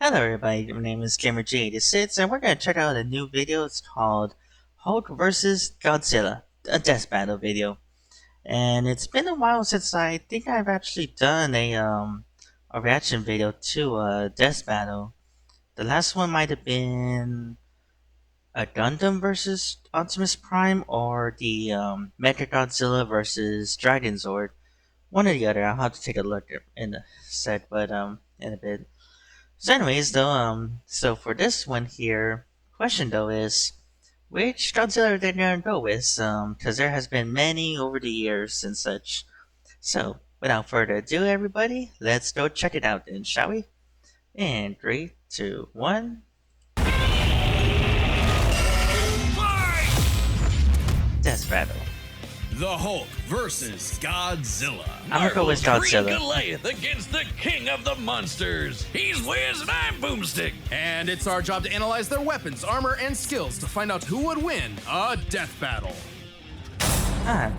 Hello everybody, my name is GamerG86 and we're going to check out a new video. It's called Hulk vs. Godzilla, a death battle video. And it's been a while since I think I've actually done a reaction video to a death battle. The last one might have been a Gundam vs. Optimus Prime or the Mechagodzilla vs. Dragon Zord. One or the other. I'll have to take a look in a sec, but in a bit. So anyways, though, so for this one here, question though is, which Godzilla are they gonna go with? Because there has been many over the years and such. So, without further ado, everybody, let's go check it out then, shall we? And 3, 2, 1. Death battle. The Hulk versus Godzilla. I'm gonna go with Godzilla. Goliath against the king of the monsters. He's Wiz and I'm Boomstick. And it's our job to analyze their weapons, armor, and skills to find out who would win a death battle.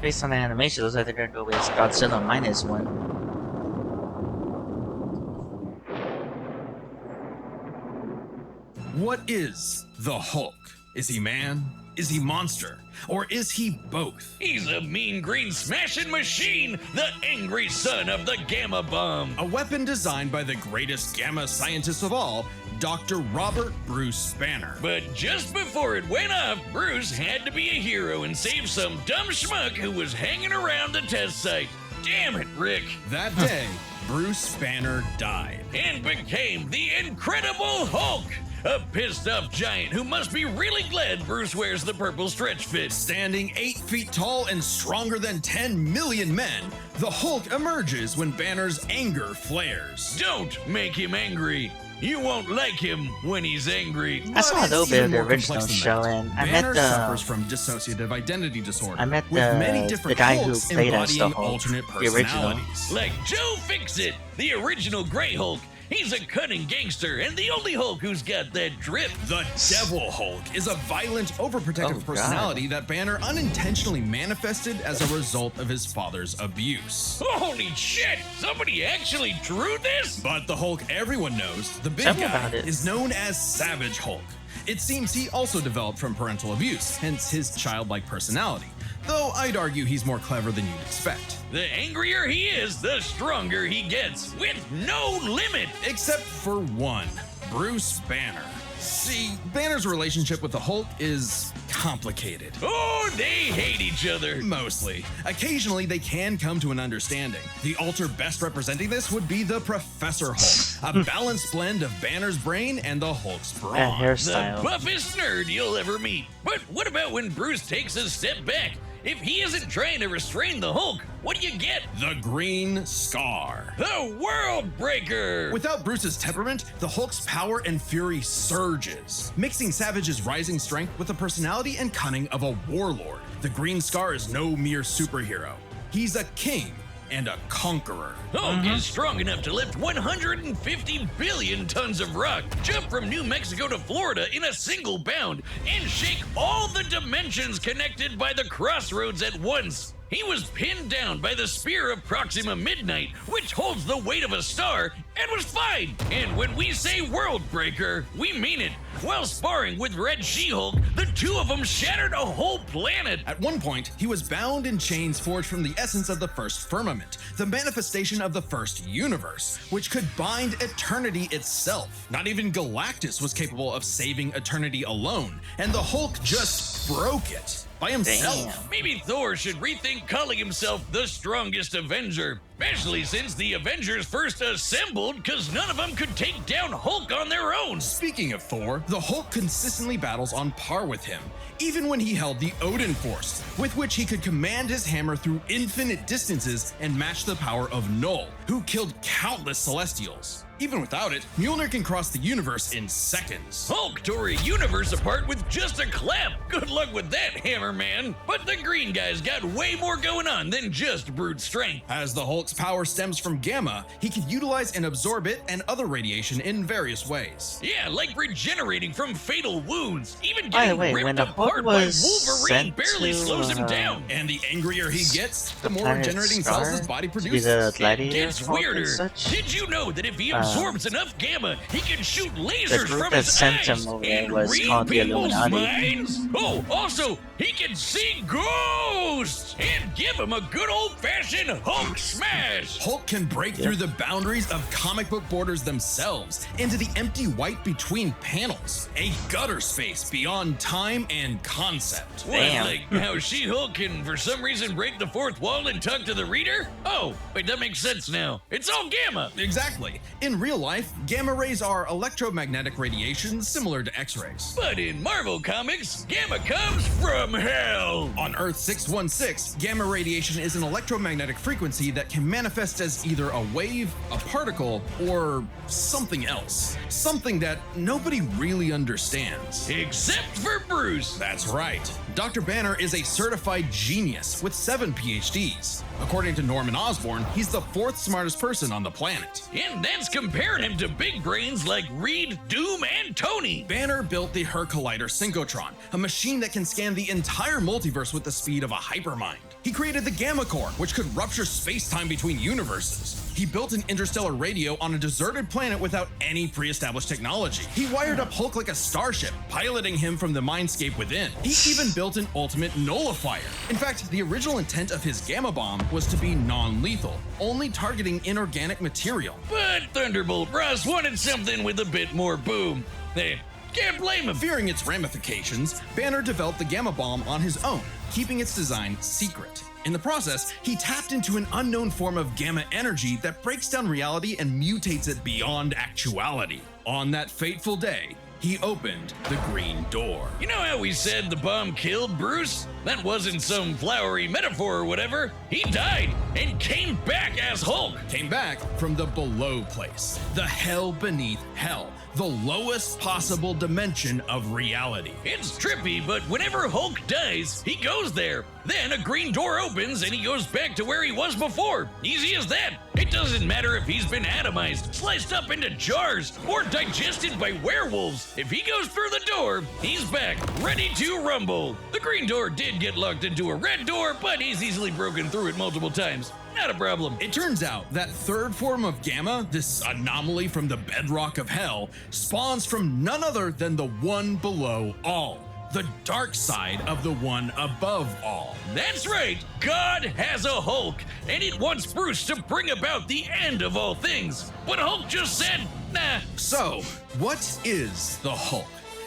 Based on the animation, looks like they're gonna go with Godzilla -1. What is the Hulk? Is he man? Is he monster? Or is he both? He's a mean green smashing machine, the angry son of the Gamma Bomb. A weapon designed by the greatest gamma scientist of all, Dr. Robert Bruce Banner. But just before it went off, Bruce had to be a hero and save some dumb schmuck who was hanging around the test site. Damn it, Rick. That day, Bruce Banner died. And became the Incredible Hulk. A pissed off giant who must be really glad Bruce wears the purple stretch fit. Standing 8 feet tall and stronger than 10 million men, the Hulk emerges when Banner's anger flares. Don't make him angry. You won't like him when he's angry. I saw a But little it's bit of even the more original complex than show, that. and I Banner met suffers from dissociative identity disorder. I met with many different the guy who Hulks played as the embodying Hulk, alternate the original. personalities. Like Joe Fixit, the original Grey Hulk. He's a cunning gangster and the only Hulk who's got that drip. The Devil Hulk is a violent, overprotective Oh, God. personality that Banner unintentionally manifested as a result of his father's abuse. Holy shit! Somebody actually drew this? But the Hulk everyone knows, the big Tell me guy, about it. is known as Savage Hulk. It seems he also developed from parental abuse, hence his childlike personality. Though I'd argue he's more clever than you'd expect. The angrier he is, the stronger he gets, with no limit. Except for one, Bruce Banner. See, Banner's relationship with the Hulk is complicated. Oh, they hate each other. Mostly. Occasionally, they can come to an understanding. The alter best representing this would be the Professor Hulk, a balanced blend of Banner's brain and the Hulk's that brawn. The hairstyle. buffest nerd you'll ever meet. But what about when Bruce takes a step back? If he isn't trying to restrain the Hulk, what do you get? The Green Scar. The World Breaker! Without Bruce's temperament, the Hulk's power and fury surges, mixing Savage's rising strength with the personality and cunning of a warlord. The Green Scar is no mere superhero. He's a king and a conqueror. Hulk is strong enough to lift 150 billion tons of rock, jump from New Mexico to Florida in a single bound, and shake all the dimensions connected by the crossroads at once. He was pinned down by the spear of Proxima Midnight, which holds the weight of a star, and was fine. And when we say World Breaker, we mean it. While sparring with Red She-Hulk, the two of them shattered a whole planet. At one point, he was bound in chains forged from the essence of the first firmament, the manifestation of the first universe, which could bind eternity itself. Not even Galactus was capable of saving eternity alone, and the Hulk just broke it by himself. Damn. Maybe Thor should rethink calling himself the strongest Avenger, especially since the Avengers first assembled because none of them could take down Hulk on their own. Speaking of Thor, the Hulk consistently battles on par with him, even when he held the Odin Force, with which he could command his hammer through infinite distances and match the power of Null, who killed countless Celestials. Even without it, Mjolnir can cross the universe in seconds. Hulk tore a universe apart with just a clap. Good luck with that, Hammer Man. But the green guy's got way more going on than just brute strength. As the Hulk Hulk's power stems from gamma, he can utilize and absorb it and other radiation in various ways. Yeah, like regenerating from fatal wounds. Even By the getting way, when ripped the Hulk apart by was Wolverine sent barely to slows him down. And the angrier he gets, the more planet regenerating cells Star his body to be the produces. It gladiator gets Hulk and weirder. such, Did you know that if he absorbs enough gamma, he can shoot the lasers group from that his sent eyes him over there and was read called the people's Illuminati. minds? Oh, also, he can see ghosts and give him a good old-fashioned Hulk smash. Hulk can break through the boundaries of comic book borders themselves into the empty white between panels, a gutter space beyond time and concept. What, Damn. like how She-Hulk can for some reason break the fourth wall and talk to the reader? Oh, wait, that makes sense now. It's all gamma. Exactly. In real life, gamma rays are electromagnetic radiation similar to X-rays. But in Marvel Comics, gamma comes from hell. On Earth 616, gamma radiation is an electromagnetic frequency that can manifest as either a wave, a particle, or something else. Something that nobody really understands. Except for Bruce. That's right. Dr. Banner is a certified genius with 7 PhDs. According to Norman Osborn, he's the 4th smartest person on the planet. And that's comparing him to big brains like Reed, Doom, and Tony. Banner built the Her Collider Synchrotron, a machine that can scan the entire multiverse with the speed of a hypermind. He created the Gamma Core, which could rupture space-time between universes. He built an interstellar radio on a deserted planet without any pre-established technology. He wired up Hulk like a starship, piloting him from the mindscape within. He even built an ultimate nullifier. In fact, the original intent of his Gamma Bomb was to be non-lethal, only targeting inorganic material. But Thunderbolt Ross wanted something with a bit more boom. Hey, can't blame him. Fearing its ramifications, Banner developed the Gamma Bomb on his own, keeping its design secret. In the process, he tapped into an unknown form of gamma energy that breaks down reality and mutates it beyond actuality. On that fateful day, he opened the Green Door. You know how we said the bomb killed Bruce? That wasn't some flowery metaphor or whatever. He died and came back as Hulk. Came back from the below place, the hell beneath hell, the lowest possible dimension of reality. It's trippy, but whenever Hulk dies, he goes there. Then a green door opens and he goes back to where he was before. Easy as that. It doesn't matter if he's been atomized, sliced up into jars, or digested by werewolves. If he goes through the door, he's back, ready to rumble. The green door did get locked into a red door, but he's easily broken through it multiple times. Not a problem. It turns out that third form of gamma, this anomaly from the bedrock of hell, spawns from none other than the one below all, the dark side of the one above all. That's right, God has a Hulk, and it wants Bruce to bring about the end of all things. But Hulk just said, nah. So, what is the Hulk?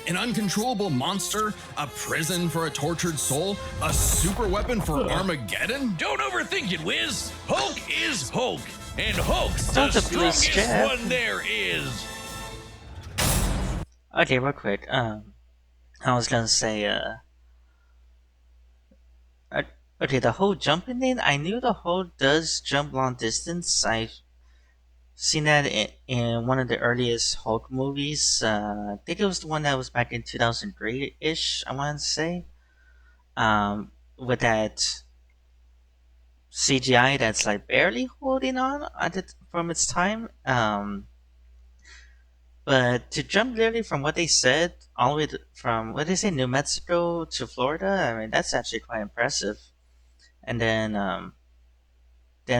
An uncontrollable monster? A prison for a tortured soul? A super weapon for Armageddon? Don't overthink it, Wiz. Hulk is Hulk, and Hulk's the Sounds a blue strongest step. one there is. Okay, real quick. I was gonna say, okay, the whole jumping thing. I knew the whole does jump long distance. I've seen that in one of the earliest Hulk movies. I think it was the one that was back in 2003-ish, I want to say. With that CGI that's like barely holding on from its time. But to jump literally from what they said all the way from what they say, New Mexico to Florida, I mean that's actually quite impressive. And then of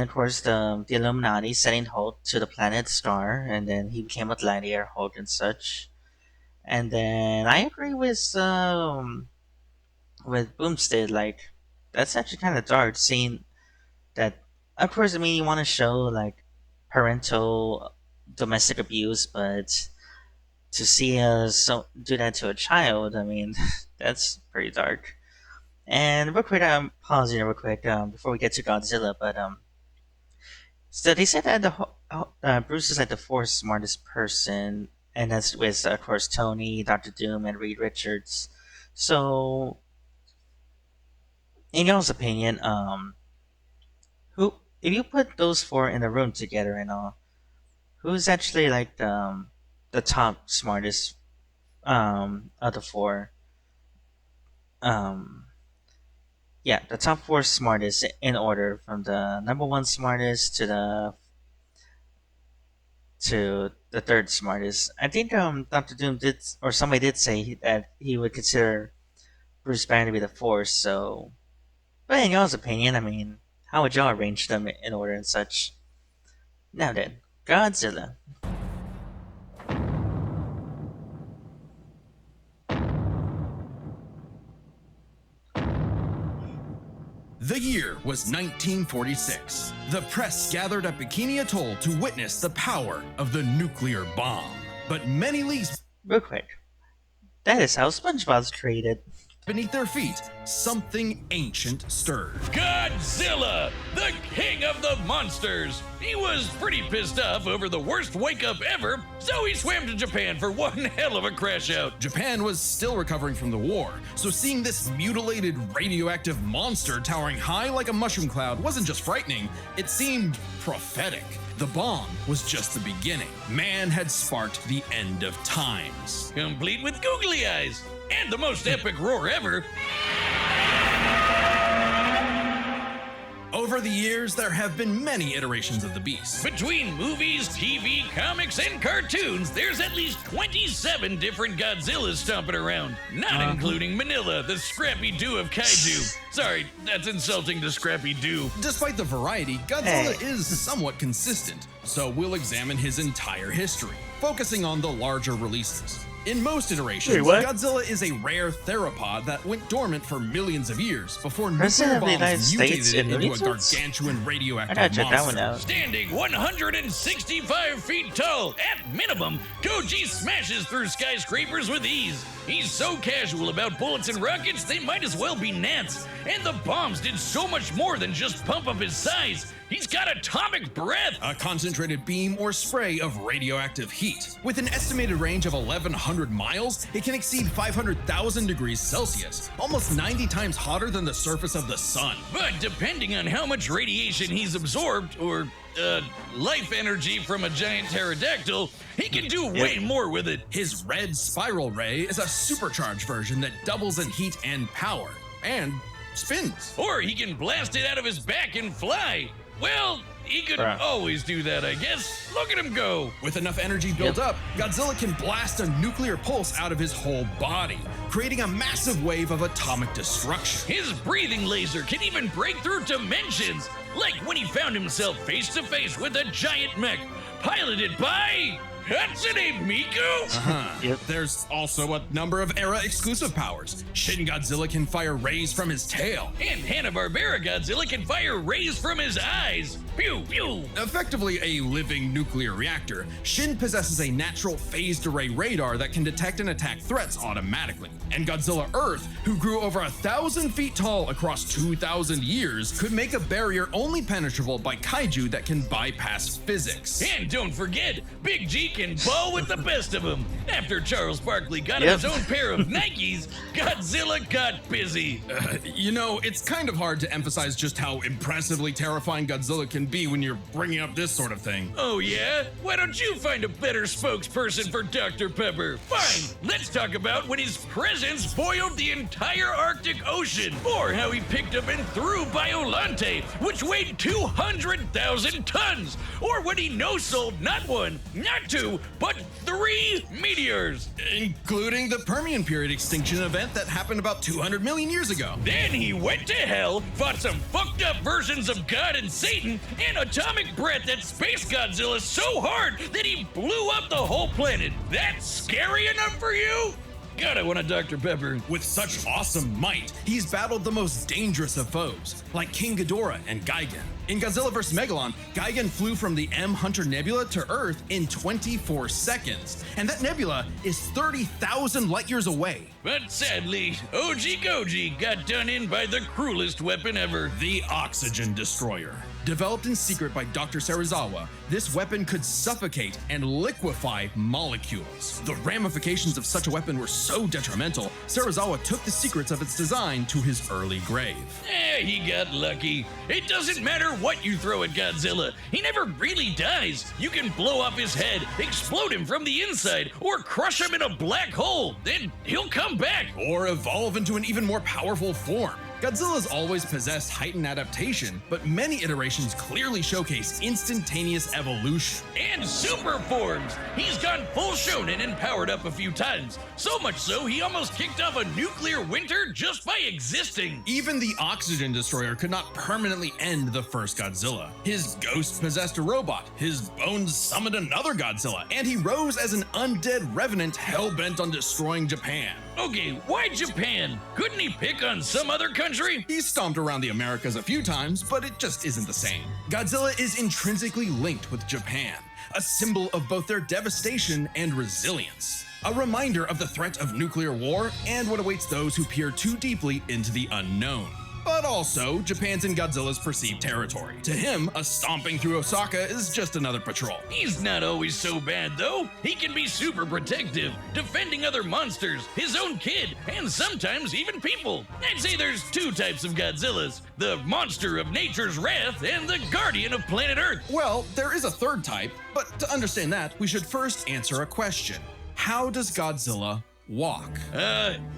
course the Illuminati sending Hulk to the planet Star, and then he became a gladiator Hulk and such. And then I agree with Boomstead, like that's actually kind of dark seeing that. Of course, I mean you want to show like parental domestic abuse, but to see do that to a child, I mean that's pretty dark. And real quick, I'm pausing real quick before we get to Godzilla, but so they said that Bruce is like the fourth smartest person, and that's with of course Tony, Doctor Doom, and Reed Richards. So, in y'all's opinion, who if you put those four in a room together and all, who's actually like the top smartest of the four? Um, Yeah, the top four smartest in order from the number one smartest to the third smartest. I think Doctor Doom did, or somebody did say that he would consider Bruce Banner to be the fourth. So, but in y'all's opinion, I mean, how would y'all arrange them in order and such? Now then, Godzilla. The year was 1946. The press gathered at Bikini Atoll to witness the power of the nuclear bomb. But many leagues Real quick, that is how SpongeBob's created. beneath their feet, something ancient stirred. Godzilla, the king of the monsters. He was pretty pissed off over the worst wake up ever, so he swam to Japan for one hell of a crash out. Japan was still recovering from the war, so seeing this mutilated radioactive monster towering high like a mushroom cloud wasn't just frightening, it seemed prophetic. The bomb was just the beginning. Man had sparked the end of times. Complete with googly eyes and the most epic roar ever. Over the years, there have been many iterations of the beast. Between movies, TV, comics, and cartoons, there's at least 27 different Godzillas stomping around, not including Manila, the Scrappy Doo of kaiju. Sorry, that's insulting to Scrappy Doo. Despite the variety, Godzilla is somewhat consistent, so we'll examine his entire history, focusing on the larger releases. In most iterations, Wait, what? Godzilla is a rare theropod that went dormant for millions of years before President nuclear of the United bombs States mutated in into a Looney Tunes? gargantuan I radioactive gotta check that one monster. out. Standing 165 feet tall, at minimum, Koji smashes through skyscrapers with ease. He's so casual about bullets and rockets, they might as well be gnats. And the bombs did so much more than just pump up his size. He's got atomic breath. A concentrated beam or spray of radioactive heat. With an estimated range of 1,100 miles, it can exceed 500,000 degrees Celsius, almost 90 times hotter than the surface of the sun. But depending on how much radiation he's absorbed, or life energy from a giant pterodactyl, he can do way more with it. His red spiral ray is a supercharged version that doubles in heat and power, and spins. Or he can blast it out of his back and fly. Well, he could Bruh. always do that, I guess. Look at him go. With enough energy built up, Godzilla can blast a nuclear pulse out of his whole body, creating a massive wave of atomic destruction. His breathing laser can even break through dimensions, like when he found himself face to face with a giant mech piloted by Hatsune Miku. Yep. There's also a number of era-exclusive powers. Shin Godzilla can fire rays from his tail. And Hanna-Barbera Godzilla can fire rays from his eyes. Pew, pew. Effectively a living nuclear reactor, Shin possesses a natural phased array radar that can detect and attack threats automatically. And Godzilla Earth, who grew over 1,000 feet tall across 2,000 years, could make a barrier only penetrable by kaiju that can bypass physics. And don't forget, Big G can ball with the best of them. After Charles Barkley got Yep. his own pair of Nikes, Godzilla got busy. You know, it's kind of hard to emphasize just how impressively terrifying Godzilla can be when you're bringing up this sort of thing. Oh yeah? Why don't you find a better spokesperson for Dr. Pepper? Fine, let's talk about when his presence boiled the entire Arctic Ocean, or how he picked up and threw Biolante, which weighed 200,000 tons, or when he no-sold not one, not two, but 3 meteors. Including the Permian period extinction event that happened about 200 million years ago. Then he went to hell, fought some fucked up versions of God and Satan, and atomic breath at Space Godzilla so hard that he blew up the whole planet. That's scary enough for you? God, I want a Dr. Pepper. With such awesome might, he's battled the most dangerous of foes, like King Ghidorah and Gigan. In Godzilla vs. Megalon, Gigan flew from the M Hunter Nebula to Earth in 24 seconds, and that nebula is 30,000 light years away. But sadly, OG Goji got done in by the cruelest weapon ever. The Oxygen Destroyer. Developed in secret by Dr. Serizawa, this weapon could suffocate and liquefy molecules. The ramifications of such a weapon were so detrimental, Serizawa took the secrets of its design to his early grave. He got lucky. It doesn't matter what you throw at Godzilla. He never really dies. You can blow off his head, explode him from the inside, or crush him in a black hole. Then he'll come back. Or evolve into an even more powerful form. Godzilla's always possessed heightened adaptation, but many iterations clearly showcase instantaneous evolution. And super forms! He's gone full shonen and powered up a few times. So much so, he almost kicked off a nuclear winter just by existing. Even the Oxygen Destroyer could not permanently end the first Godzilla. His ghost possessed a robot, his bones summoned another Godzilla, and he rose as an undead revenant hell-bent on destroying Japan. Okay, why Japan? Couldn't he pick on some other country? He's stomped around the Americas a few times, but it just isn't the same. Godzilla is intrinsically linked with Japan, a symbol of both their devastation and resilience. A reminder of the threat of nuclear war and what awaits those who peer too deeply into the unknown. But also, Japan's in Godzilla's perceived territory. To him, a stomping through Osaka is just another patrol. He's not always so bad, though. He can be super protective, defending other monsters, his own kid, and sometimes even people. I'd say there's two types of Godzillas: the monster of nature's wrath and the guardian of planet Earth. Well, there is a third type, but to understand that, we should first answer a question. How does Godzilla walk?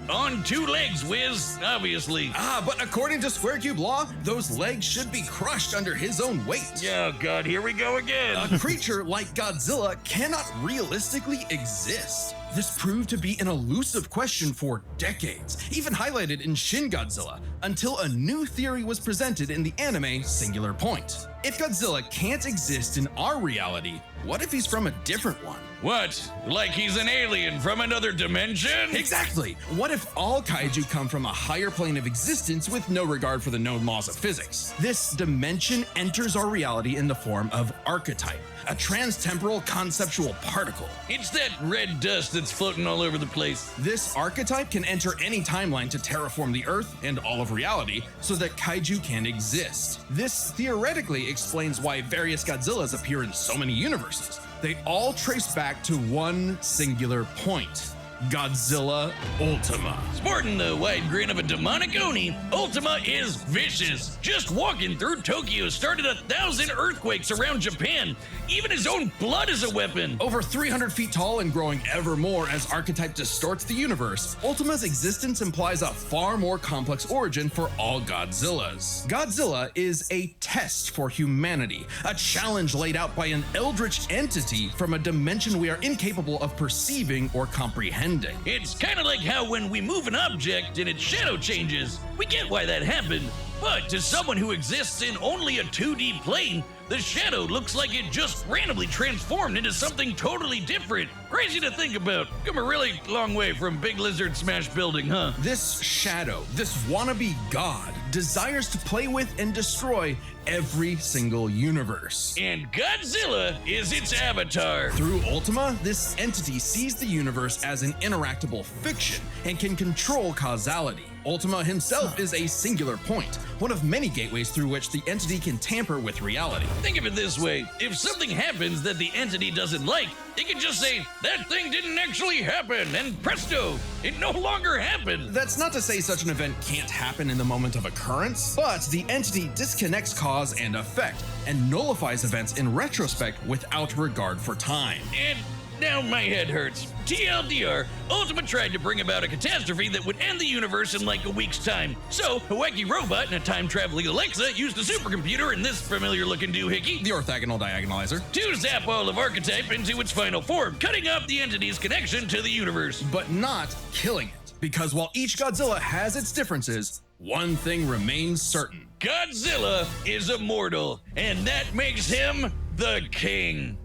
On two legs, Wiz, obviously. But according to Square Cube law, those legs should be crushed under his own weight. Oh god, here we go again. A creature like Godzilla cannot realistically exist. This proved to be an elusive question for decades, even highlighted in Shin Godzilla, until a new theory was presented in the anime Singular Point. If Godzilla can't exist in our reality, what if he's from a different one? What? Like he's an alien from another dimension? Exactly! What if all kaiju come from a higher plane of existence with no regard for the known laws of physics? This dimension enters our reality in the form of archetype, a transtemporal conceptual particle. It's that red dust that's floating all over the place. This archetype can enter any timeline to terraform the Earth and all of reality so that kaiju can exist. This theoretically explains why various Godzillas appear in so many universes. They all trace back to one singular point: Godzilla Ultima. Sporting the wide grin of a demonic Oni, Ultima is vicious. Just walking through Tokyo started 1,000 earthquakes around Japan. Even his own blood is a weapon. Over 300 feet tall and growing ever more as archetype distorts the universe, Ultima's existence implies a far more complex origin for all Godzillas. Godzilla is a test for humanity, a challenge laid out by an eldritch entity from a dimension we are incapable of perceiving or comprehending. It's kind of like how when we move an object and its shadow changes, we get why that happened. But to someone who exists in only a 2D plane, the shadow looks like it just randomly transformed into something totally different. Crazy to think about. Come a really long way from Big Lizard Smash Building, huh? This shadow, this wannabe god, desires to play with and destroy every single universe. And Godzilla is its avatar. Through Ultima, this entity sees the universe as an interactable fiction and can control causality. Ultima himself is a singular point, one of many gateways through which the entity can tamper with reality. Think of it this way: if something happens that the entity doesn't like, it can just say, "That thing didn't actually happen," and presto, it no longer happened. That's not to say such an event can't happen in the moment of occurrence, but the entity disconnects cause and effect and nullifies events in retrospect without regard for time. And now my head hurts. TLDR, Ultima tried to bring about a catastrophe that would end the universe in like a week's time. So, a wacky robot and a time-traveling Alexa used a supercomputer and this familiar-looking doohickey, The orthogonal diagonalizer. to zap all of Archetype into its final form, cutting off the entity's connection to the universe. But not killing it. Because while each Godzilla has its differences, one thing remains certain. Godzilla is immortal, and that makes him the king.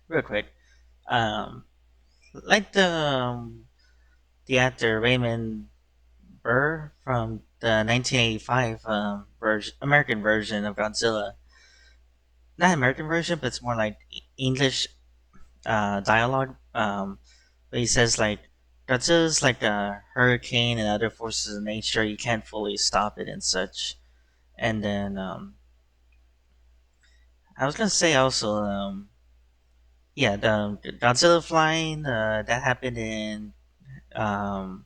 Real quick, like the actor Raymond Burr from the 1985 American version of Godzilla. Not American version, but it's more like English dialogue. But he says like Godzilla's like a hurricane and other forces of nature. You can't fully stop it and such. And then I was gonna say also yeah, the Godzilla flying that happened in Godzilla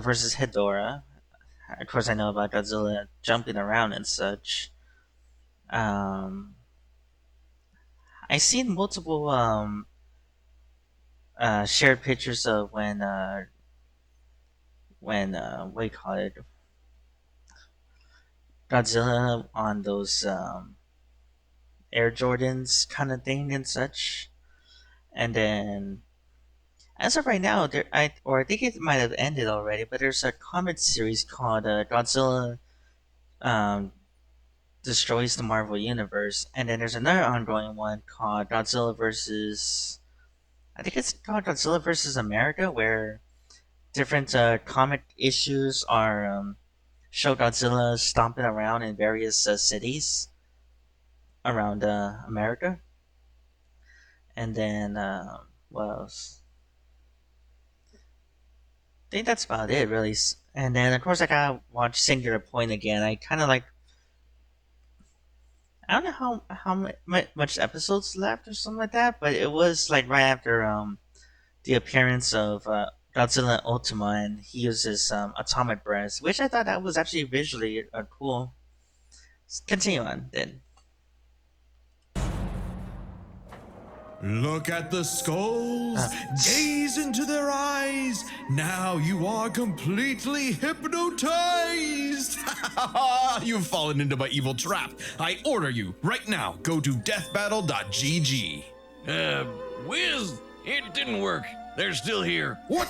versus Hedorah. Of course, I know about Godzilla jumping around and such. I seen multiple shared pictures of when what do you call it, Godzilla on those Air Jordans kind of thing and such. And then as of right now, I think it might have ended already, but there's a comic series called Godzilla um, destroys the Marvel Universe, and then there's another ongoing one called Godzilla versus. I think it's called Godzilla versus America, where different comic issues are show Godzilla stomping around in various cities around America, and then what else? I think that's about it, really. And then of course I gotta watch Singular Point again. I kind of like. I don't know much episodes left or something like that, but it was like right after the appearance of Godzilla Ultima, and he uses atomic breath, which I thought that was actually visually cool. Continue on then. Look at the skulls, Uh, gaze into their eyes. Now you are completely hypnotized. You've fallen into my evil trap. I order you right now, go to deathbattle.gg. Wiz, it didn't work. They're still here. What?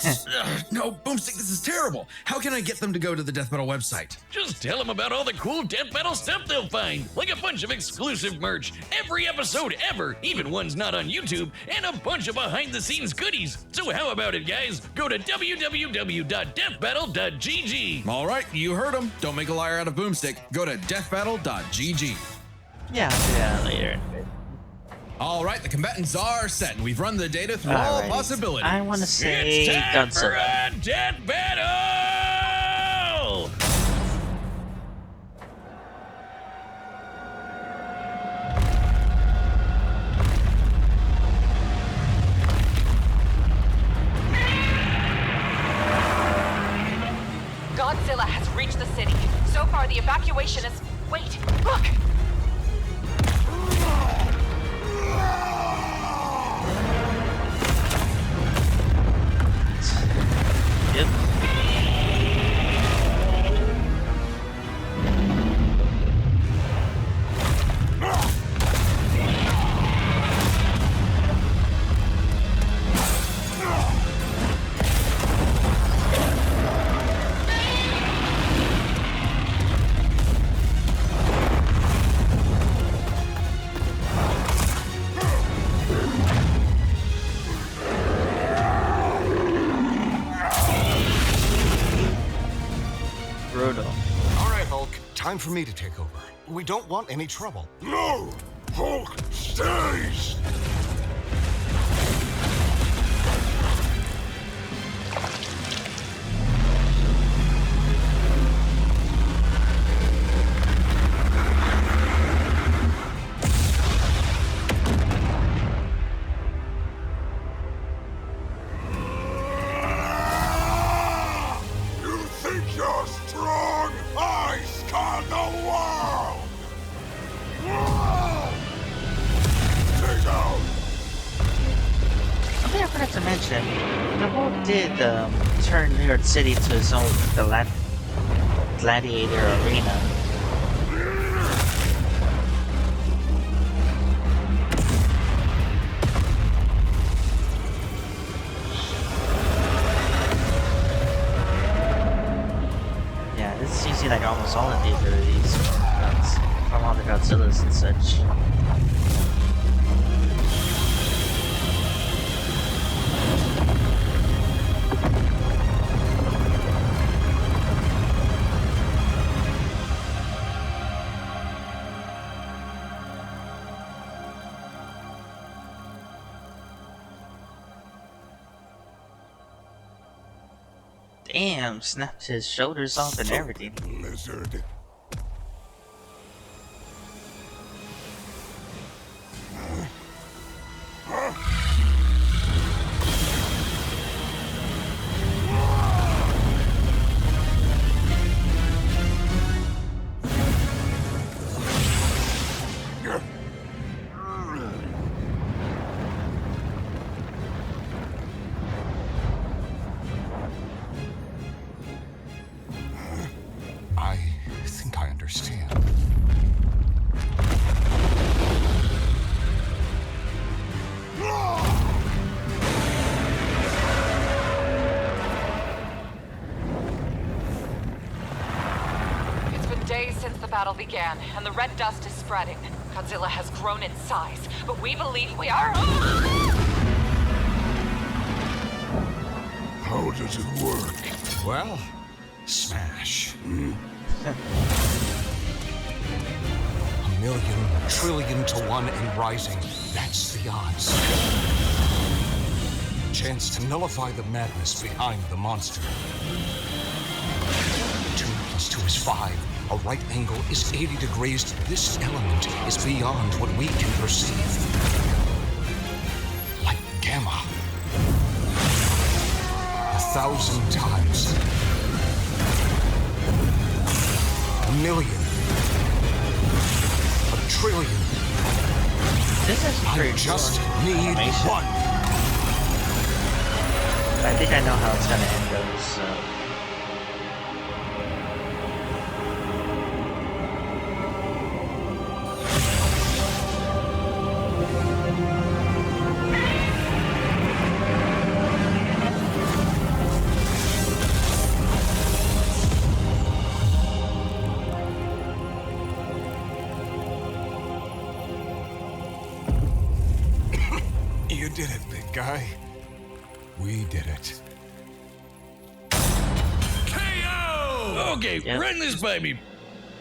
No, Boomstick, this is terrible. How can I get them to go to the Death Battle website? Just tell them about all the cool Death Battle stuff they'll find, like a bunch of exclusive merch, every episode ever, even ones not on YouTube, and a bunch of behind-the-scenes goodies. So how about it, guys? Go to www.deathbattle.gg. All right, you heard him. Don't make a liar out of Boomstick. Go to deathbattle.gg. yeah, I'll do that later. All right, the combatants are set, and we've run the data through all Alrighty. possibilities. I want to say It's time for Godzilla. a Death Battle! Godzilla has reached the city. So far, the evacuation is... Wait, look! Yep. Brutal. All right, Hulk. Time for me to take over. We don't want any trouble. No! Hulk stays! You think you're strong? I scarred the world! Take out! Something I forgot to mention. The Hulk did turn New York City to his own gladiator arena. Yeah, this is using like almost all of the abilities from all the Godzillas and such. Damn, snapped his shoulders off and everything. Lizard. battle began, and the red dust is spreading. Godzilla has grown in size, but we believe we are... How does it work? Well, smash. A million, trillion to one and rising. That's the odds. Chance to nullify the madness behind the monster. 2 + 2 is 5. A right angle is 80 degrees. This element is beyond what we can perceive. Like gamma. 1,000 times. A million. A trillion. This is I pretty just cool need animation. one. I think I know how it's gonna end though, so... You did it, big guy. We did it. KO! Okay, Yeah. run this by me.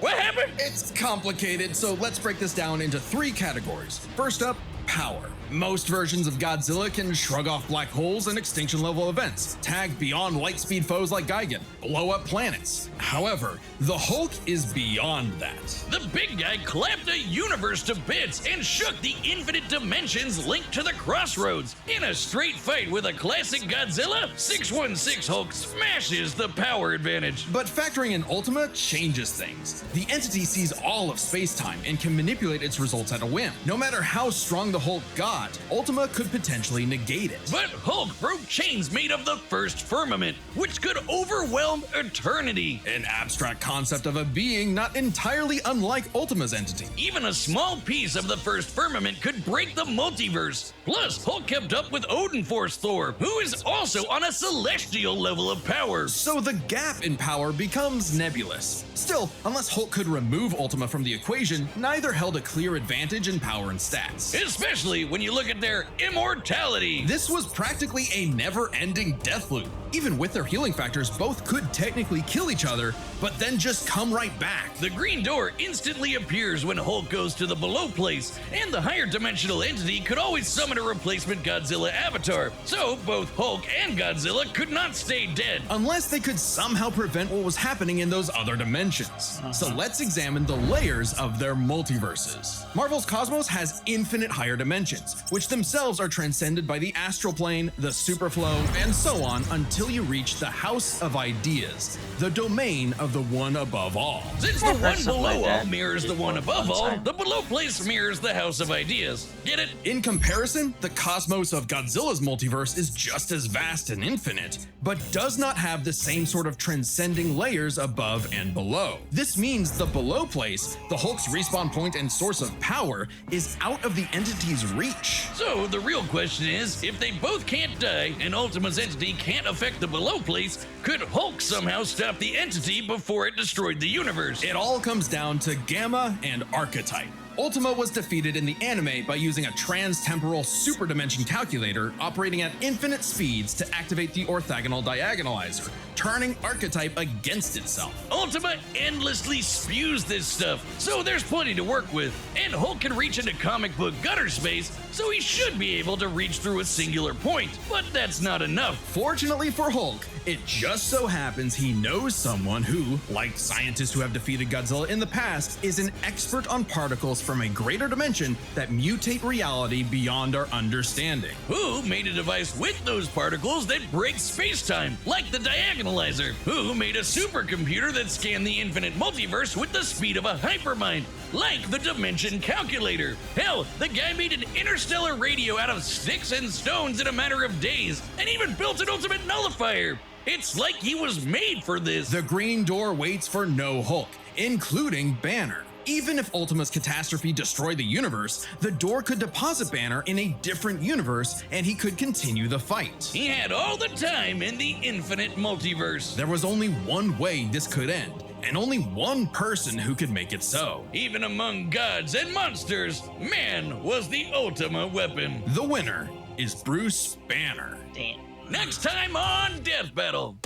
What happened? It's complicated, so let's break this down into 3 categories. First up, power. Most versions of Godzilla can shrug off black holes and extinction level events, tag beyond light speed foes like Gigan, blow up planets. However, the Hulk is beyond that. The big guy clapped a universe to bits and shook the infinite dimensions linked to the crossroads. In a straight fight with a classic Godzilla, 616 Hulk smashes the power advantage. But factoring in Ultima changes things. The entity sees all of space-time and can manipulate its results at a whim. No matter how strong the Hulk got, Ultima could potentially negate it. But Hulk broke chains made of the first firmament, which could overwhelm eternity. An abstract concept of a being not entirely unlike Ultima's entity. Even a small piece of the first firmament could break the multiverse. Plus, Hulk kept up with Odin Force Thor, who is also on a celestial level of power. So the gap in power becomes nebulous. Still, unless Hulk could remove Ultima from the equation, neither held a clear advantage in power and stats. Especially when you look at their immortality. This was practically a never-ending death loop. Even with their healing factors, both could technically kill each other, but then just come right back. The green door instantly appears when Hulk goes to the below place, and the higher dimensional entity could always summon a replacement Godzilla avatar. So both Hulk and Godzilla could not stay dead. Unless they could somehow prevent what was happening in those other dimensions. So let's examine the layers of their multiverses. Marvel's Cosmos has infinite higher dimensions, which themselves are transcended by the astral plane, the superflow, and so on until you reach the House of Ideas, the domain of the one above all. Since the one Something below like all that. mirrors the one above all, the below place mirrors the House of Ideas. Get it? In comparison, the cosmos of Godzilla's multiverse is just as vast and infinite, but does not have the same sort of transcending layers above and below. This means the below place, the Hulk's respawn point and source of power, is out of the entity's reach. So the real question is, if they both can't die and Ultima's entity can't affect the below place, could Hulk somehow stop the entity before it destroyed the universe? It all comes down to Gamma and Archetype. Ultima was defeated in the anime by using a trans-temporal superdimension calculator operating at infinite speeds to activate the orthogonal diagonalizer, turning Archetype against itself. Ultima endlessly spews this stuff, so there's plenty to work with. And Hulk can reach into comic book gutter space, so he should be able to reach through a singular point. But that's not enough. Fortunately for Hulk, it just so happens he knows someone who, like scientists who have defeated Godzilla in the past, is an expert on particles from a greater dimension that mutate reality beyond our understanding. Who made a device with those particles that breaks space-time, like the diagonalizer? Who made a supercomputer that scanned the infinite multiverse with the speed of a hypermind, like the dimension calculator? Hell, the guy made an interstellar radio out of sticks and stones in a matter of days, and even built an ultimate nullifier. It's like he was made for this. The Green Door waits for no Hulk, including Banner. Even if Ultima's catastrophe destroyed the universe, the door could deposit Banner in a different universe and he could continue the fight. He had all the time in the infinite multiverse. There was only one way this could end, and only one person who could make it so. Even among gods and monsters, man was the ultimate weapon. The winner is Bruce Banner. Damn. Next time on Death Battle.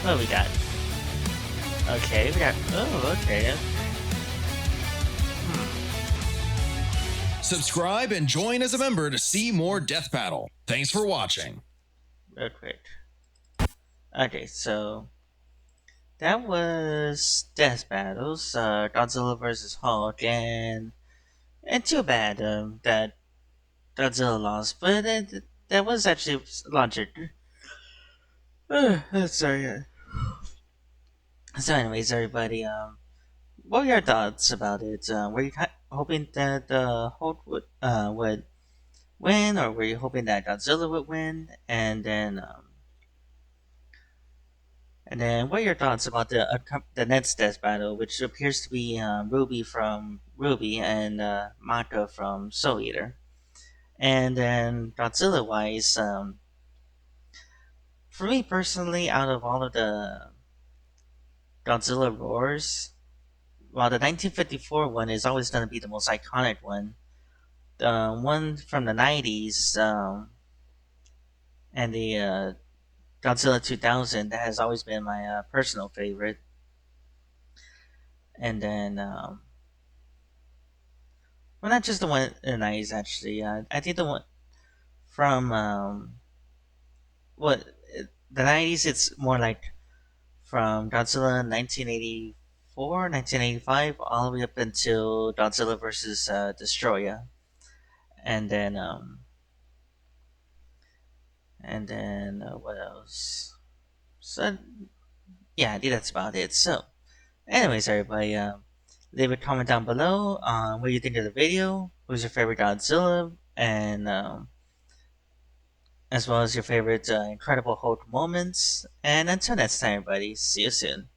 What we got? Okay, we got. Oh, okay. Subscribe and join as a member to see more Death Battle. Thanks for watching. Real quick. Okay, so that was Death Battles, Godzilla versus Hulk, and too bad that Godzilla lost, but that was actually logic. Sorry. So, anyways, everybody, what were your thoughts about it? Were you hoping that Hulk would win, or were you hoping that Godzilla would win? And then, what are your thoughts about the next death battle, which appears to be Ruby from Ruby and Maka from Soul Eater? And then, Godzilla-wise, for me personally, out of all of the Godzilla roars, while the 1954 one is always going to be the most iconic one, the one from the 90s and the Godzilla 2000, that has always been my personal favorite. And then, well, not just the one in the 90s, actually. I think the one from, what, the 90s, it's more like from Godzilla 1984, 1985, all the way up until Godzilla vs. Destroyer. And then, what else? So, yeah, I think that's about it. So, anyways, everybody, leave a comment down below on what you think of the video, who's your favorite Godzilla, and as well as your favorite Incredible Hulk moments. And until next time, everybody, see you soon.